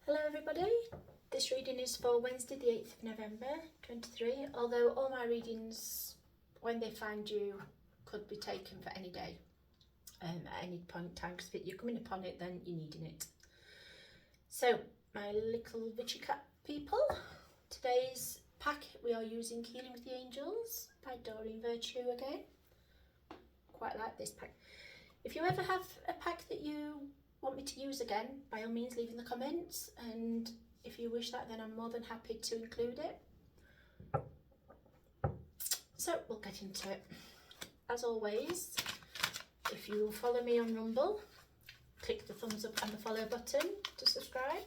Hello everybody, this reading is for Wednesday the 8th of November 23, although all my readings, when they find you, could be taken for any day, at any point in time, because if you're coming upon it then you're needing it. So, my little witchy cat people, today's pack we are using Healing with the Angels by Doreen Virtue again. Quite like this pack. If you ever have a pack that you want me to use again, by all means leave in the comments, and if you wish that then I'm more than happy to include it. So we'll get into it. As always, if you follow me on Rumble, click the thumbs up and the follow button to subscribe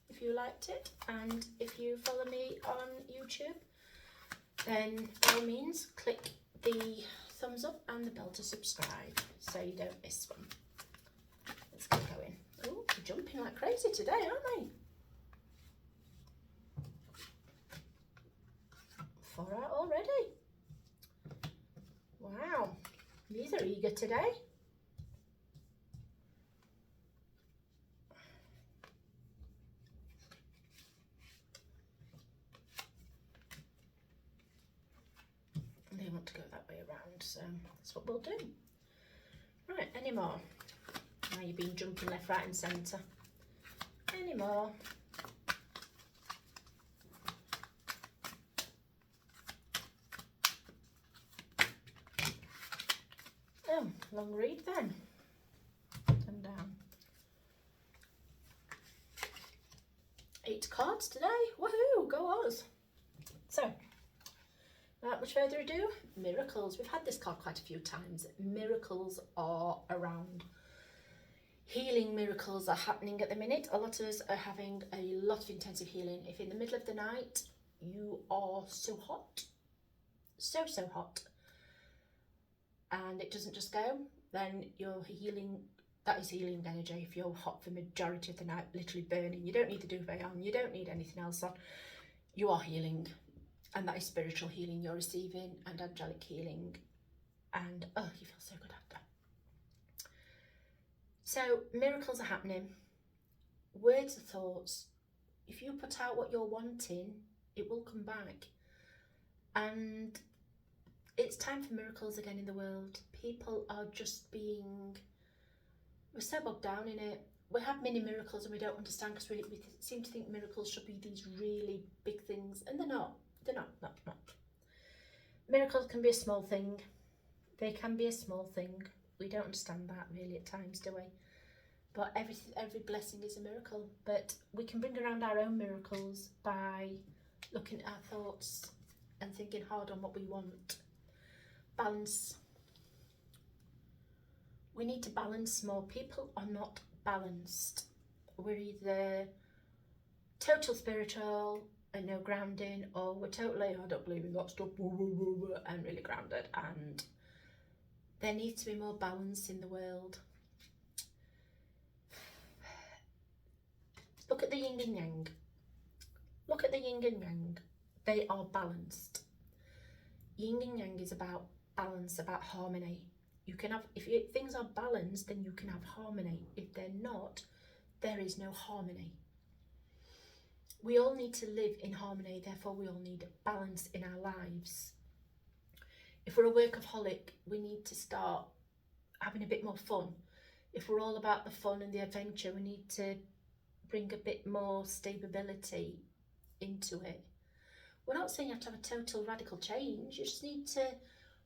if you liked it, and if you follow me on YouTube then by all means click the thumbs up and the bell to subscribe so you don't miss one. Let's get going. Oh, we're jumping like crazy today, aren't we? 4 out already. Wow, these are eager today. They want to go that way around, so that's what we'll do. Right, any more? Now you've been jumping left, right and centre. Any more? Oh, long read then. And down. 8 cards today. Woohoo! Go us. So, without much further ado, miracles. We've had this card quite a few times. Miracles are around. Healing miracles are happening at the minute. A lot of us are having a lot of intensive healing. If in the middle of the night you are so hot, so hot, and it doesn't just go, then you're healing. That is healing energy. If you're hot for majority of the night, literally burning, you don't need the duvet on, you don't need anything else on, you are healing. And that is spiritual healing you're receiving, and angelic healing, and oh, you feel so good after. So miracles are happening. Words are thoughts. If you put out what you're wanting, it will come back. And it's time for miracles again in the world. People are just being, we're so bogged down in it. We have mini miracles and we don't understand, because we seem to think miracles should be these really big things, and they're not. They're not. Miracles can be a small thing. They can be a small thing. We don't understand that really at times, do we? But every blessing is a miracle. But we can bring around our own miracles by looking at our thoughts and thinking hard on what we want. Balance. We need to balance more. People are not balanced. We're either total spiritual and no grounding, or we're totally, I don't believe in that stuff, and really grounded. And there needs to be more balance in the world. Look at the yin and yang. Look at the yin and yang. They are balanced. Yin and yang is about balance, about harmony. You can have, if things are balanced, then you can have harmony. If they're not, there is no harmony. We all need to live in harmony, therefore we all need balance in our lives. If we're a workaholic, we need to start having a bit more fun. If we're all about the fun and the adventure, we need to bring a bit more stability into it. We're not saying you have to have a total radical change. You just need to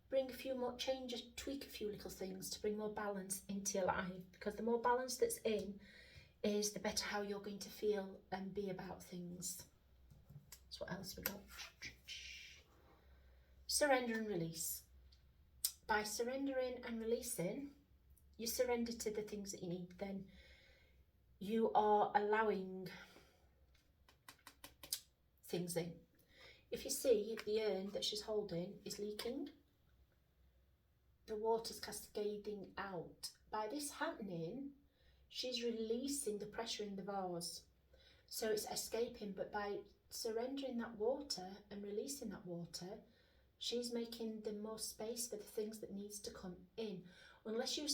bring a few more changes, tweak a few little things to bring more balance into your life, because the more balance that's in is the better how you're going to feel and be about things. So what else we got? Surrender and release. By surrendering and releasing, you surrender to the things that you need, then you are allowing things in. If you see the urn that she's holding is leaking, the water's cascading out. By this happening, she's releasing the pressure in the vase. So it's escaping, but by surrendering that water and releasing that water, she's making the more space for the things that needs to come in. Unless you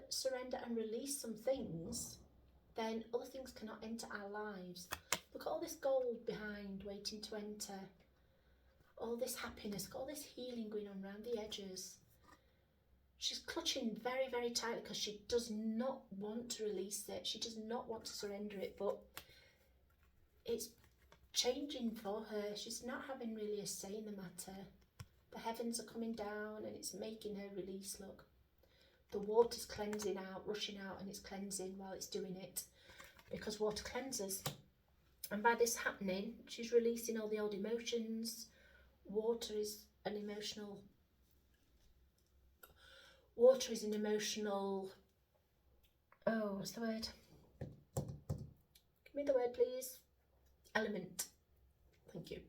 surrender and release some things, then other things cannot enter our lives. Look at all this gold behind, waiting to enter. All this happiness, all this healing going on around the edges. She's clutching very, very tightly because she does not want to release it. She does not want to surrender it, but it's changing for her. She's not having really a say in the matter. The heavens are coming down and it's making her release, look. The water's cleansing out, rushing out, and it's cleansing while it's doing it, because water cleanses. And by this happening, she's releasing all the old emotions. Water is an emotional, oh, what's the word? Give me the word, please. Element. Thank you.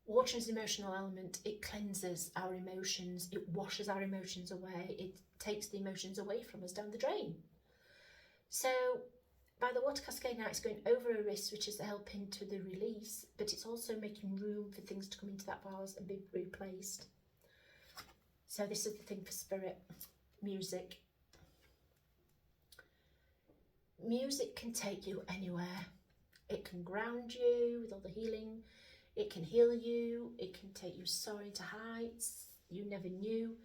Water is an emotional element. It cleanses our emotions. It washes our emotions away. It takes the emotions away from us down the drain. So by the water cascade now, it's going over a wrist, which is helping to the release, but it's also making room for things to come into that vase and be replaced. So this is the thing for spirit. Music. Music can take you anywhere. It can ground you with all the healing. It can heal you. It can take you soaring to heights you never knew.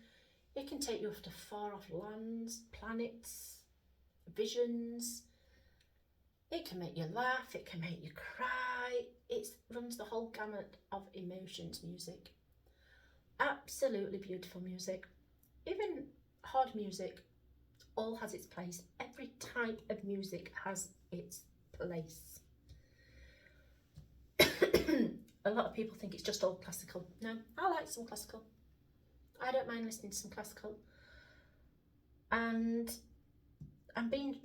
It can take you off to far off lands, planets, visions. It can make you laugh. It can make you cry. It runs the whole gamut of emotions, music. Absolutely beautiful music. Even hard music, all has its place. Every type of music has its place. A lot of people think it's just all classical. No, I like some classical. I don't mind listening to some classical. And I am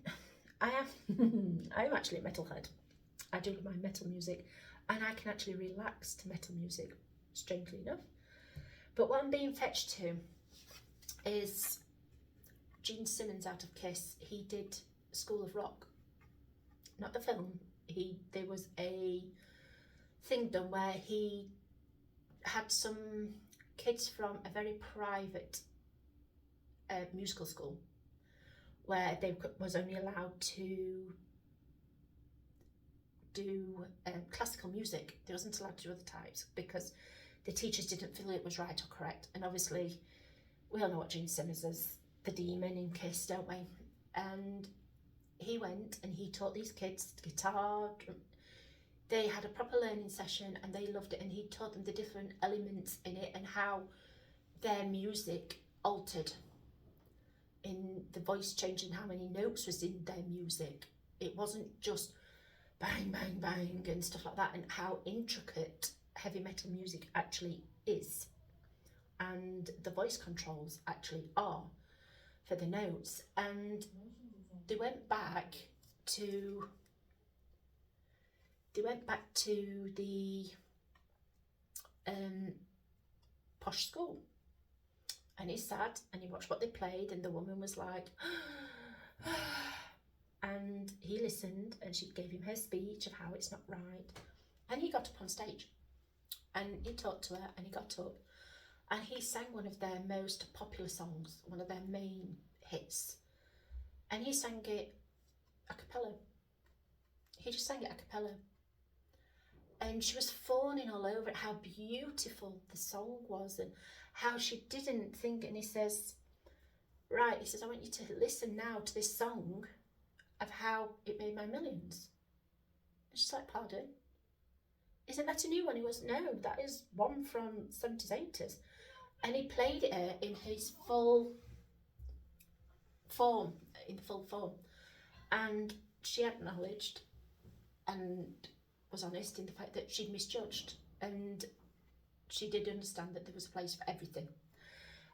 actually a metalhead. I do my metal music, and I can actually relax to metal music, strangely enough. But what I'm being fetched to is Gene Simmons out of Kiss. He did School of Rock, not the film. There was a thing done where he had some kids from a very private musical school where they was only allowed to do classical music. They wasn't allowed to do other types because the teachers didn't feel it was right or correct. And obviously we all know what Gene Simmons is, the demon in Kiss, don't we? And he went and he taught these kids guitar. They had a proper learning session and they loved it, and he taught them the different elements in it and how their music altered in the voice change and how many notes was in their music. It wasn't just bang, bang, bang and stuff like that, and how intricate heavy metal music actually is, and the voice controls actually are for the notes. And they went back to the posh school, and he sat and he watched what they played, and the woman was like and he listened, and she gave him her speech of how it's not right, and he got up on stage and he talked to her, and he got up and he sang one of their most popular songs, one of their main hits, and he sang it a cappella. He just sang it a cappella. And she was fawning all over it, how beautiful the song was and how she didn't think. And he says, right, he says, I want you to listen now to this song of how it made my millions. And she's like, pardon? Isn't that a new one? He was, no, that is one from 70s, 80s. And he played it in his full form, And she acknowledged and was honest in the fact that she'd misjudged, and she did understand that there was a place for everything.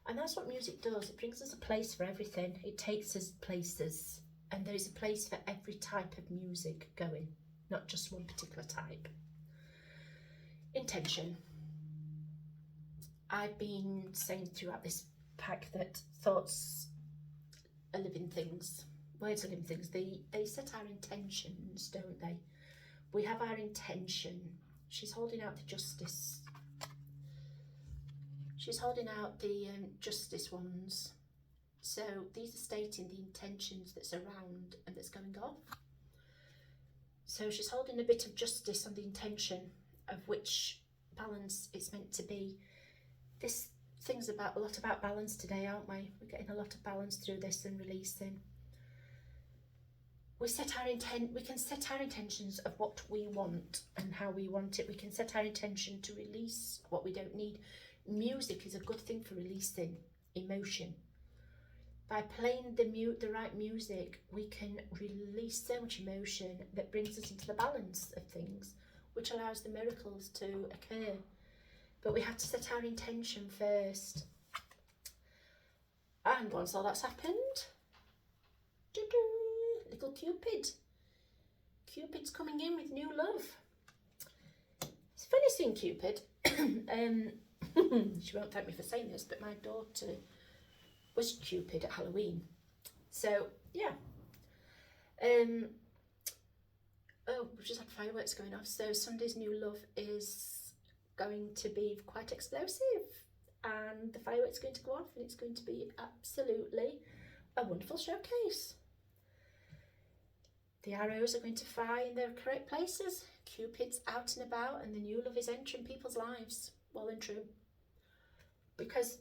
And that's what music does. It brings us a place for everything. It takes us places, and there is a place for every type of music going, not just one particular type. Intention. I've been saying throughout this pack that thoughts are living things. Words are living things. They set our intentions, don't they? We have our intention. She's holding out the justice. She's holding out the justice ones. So these are stating the intentions that's around and that's going off. So she's holding a bit of justice on the intention of which balance it's meant to be. This thing's a lot about balance today, aren't we? We're getting a lot of balance through this and releasing. We can set our intentions of what we want and how we want it. We can set our intention to release what we don't need. Music is a good thing for releasing emotion. By playing the right music, we can release so much emotion that brings us into the balance of things, which allows the miracles to occur. But we have to set our intention first. And once all that's happened, little Cupid. Cupid's coming in with new love. It's funny seeing Cupid. She won't thank me for saying this, but my daughter was Cupid at Halloween. So, yeah. Oh, we've just had fireworks going off. So Sunday's new love is going to be quite explosive. And the fireworks are going to go off and it's going to be absolutely a wonderful showcase. The arrows are going to fly in their correct places. Cupid's out and about and the new love is entering people's lives. Well and true. Because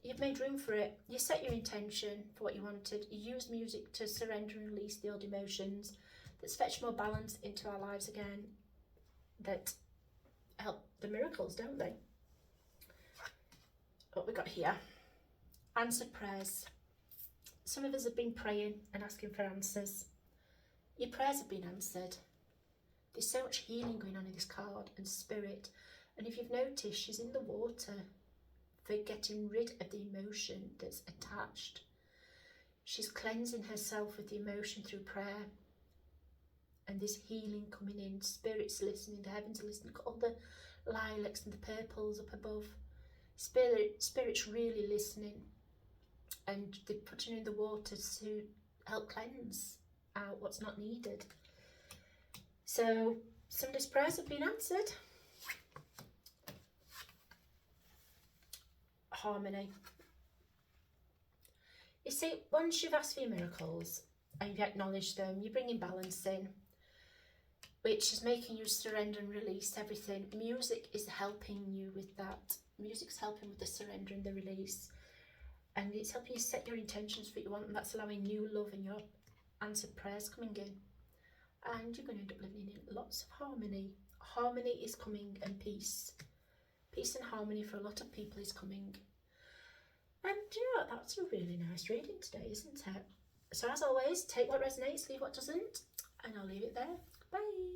you've made room for it. You set your intention for what you wanted. You use music to surrender and release the old emotions that fetch more balance into our lives again, that help the miracles, don't they? What we got here? Answered prayers. Some of us have been praying and asking for answers. Your prayers have been answered. There's so much healing going on in this card and spirit. And if you've noticed, she's in the water for getting rid of the emotion that's attached. She's cleansing herself with the emotion through prayer. And this healing coming in, spirits listening, the heavens are listening, all the lilacs and the purples up above. Spirit's really listening. And they're putting her in the water to help cleanse out what's not needed. So Sunday's prayers have been answered. Harmony. You see, once you've asked for your miracles and you've acknowledged them, you're bringing balance in, which is making you surrender and release everything. Music is helping you with that. Music's helping with the surrender and the release. And it's helping you set your intentions for what you want, and that's allowing new love and your answered prayers coming in. And you're going to end up living in lots of harmony. Harmony is coming, and peace. Peace and harmony for a lot of people is coming. And you know what? That's a really nice reading today, isn't it? So as always, take what resonates, leave what doesn't. And I'll leave it there. Bye.